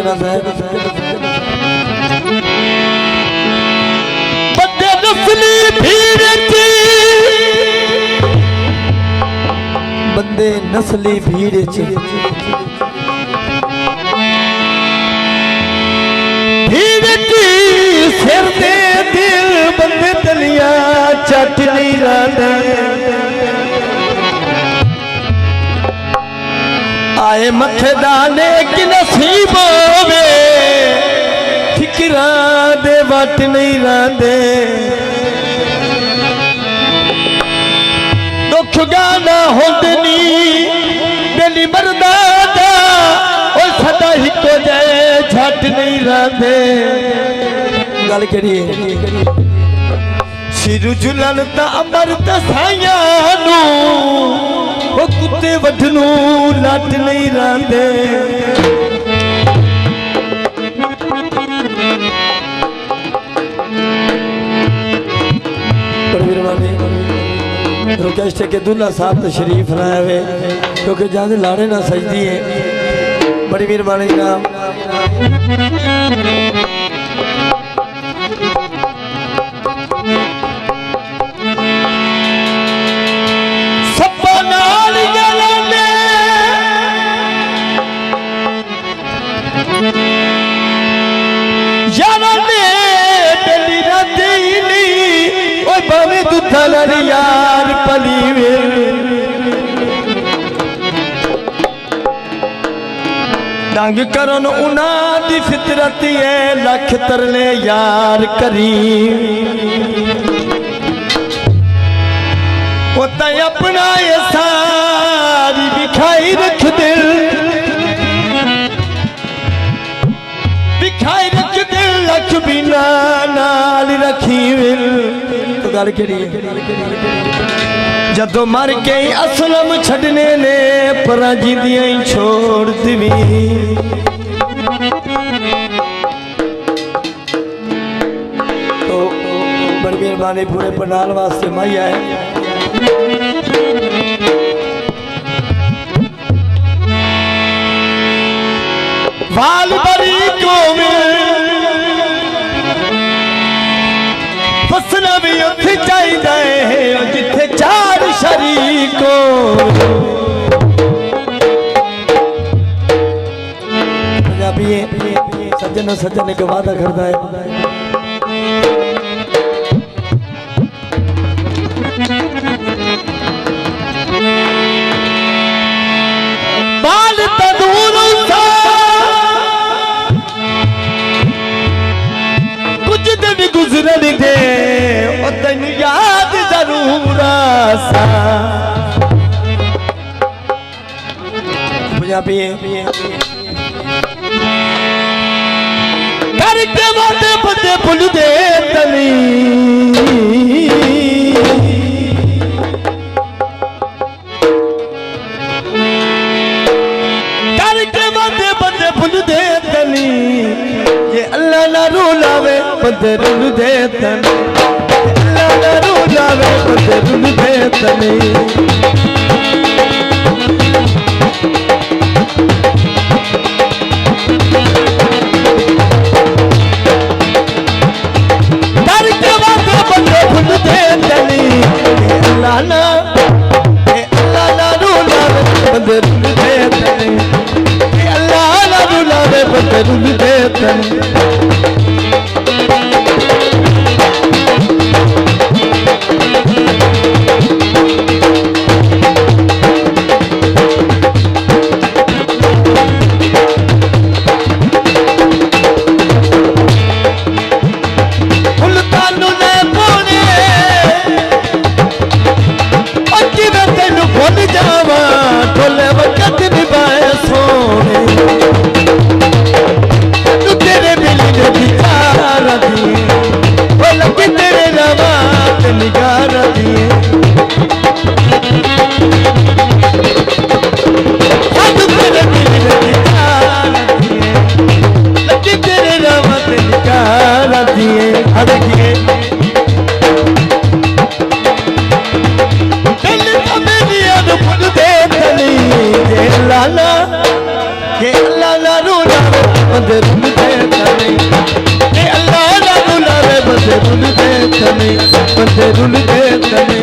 सजना साहब बंदे नस्ली भीड़ ची बंदे नस्ली भीड़ ची भीड़ ची सिर दे दिल बंदे तलिया चट नहीं रहा आए मथे दाने कि नसीब होवे फिकरा दे वट नहीं रांदे दुख गाना होंदनी बेली मरदा दा ओ सदा हिको जाए झट नहीं रांदे गल करिए सिर झुलन ता अमृत साया नू ओ कुत्ते वठनू लट नहीं रांदे रुकेश के दूल्हा साहब तशरीफ लाए हुए क्योंकि ज्यादा लाने ना सजदी है बड़ी मेहरबानी जनाब यार पली डंग करन उना दी फितरत है लख तरले यार करीम उता अपना ये सारी बिखाई रख दिल बिखाई रख दिल लख बिना नाल रखी विल गल करिए जदों मर के असलम छड़ने ने परा जिंदियां ही छोड़ दवी तो बड़ी मेहरबानी पूरे पंडाल वास्ते माई आए वाल बड़ी को फसना भी उथे चाहिए जिथे चार शरीको पंजाबी सज्जन सज्जन के वादा करता है बाल तदूर कुछ दिन गुजरन दे तेन याद जरूर पंजाबी करके वादे बंदे भुल दे तनी करके वादे बंदे भुल दे तनी ये अल्लाह ना रुलावे बंदे रुल दे तनी अल्लाह ना रुलावे बंदे रुल दे तनी तेरे बिल तने बंदे रुलदे तने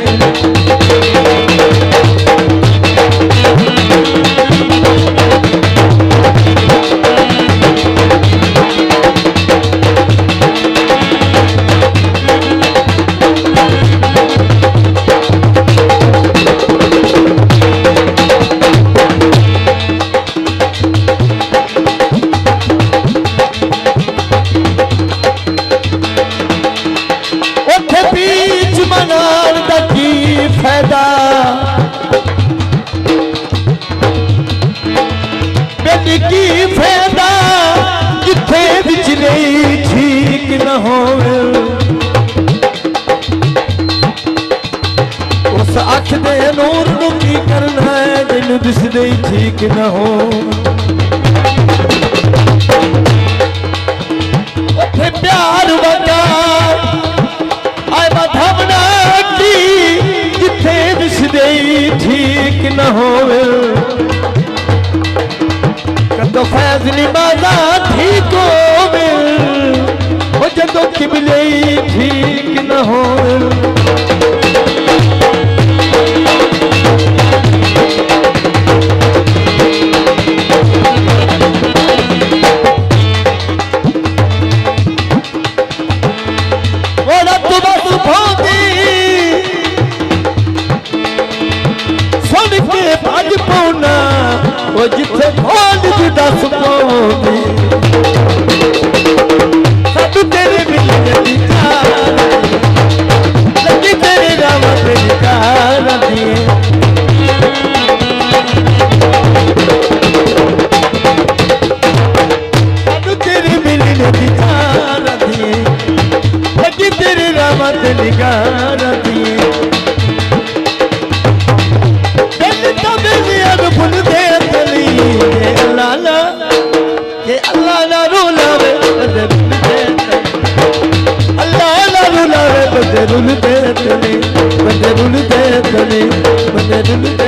की फायदा जिथे बिचले ठीक न हो उस अख दे नूर नू की करना है जिन्नू दिसदे ठीक न हो उथे प्यार वगा आए बधावना की जिथे दिसदे ठीक न होवे तो फैजली बाजा ठीक होवे वो जदों किबले ठीक न हो वो रब बस भोगी सुन के भज पौना वो जिथे खोल दस पौनी सब तेरे मिलने की लगी तेरे राम तेरी कारनी सब तेरे मिलने की कारनी लगी तेरे राम तेरी कारनी अल्लाह ना रुलावे बंदे रुलदे तने बंदे रुलदे तने बंदे रुलदे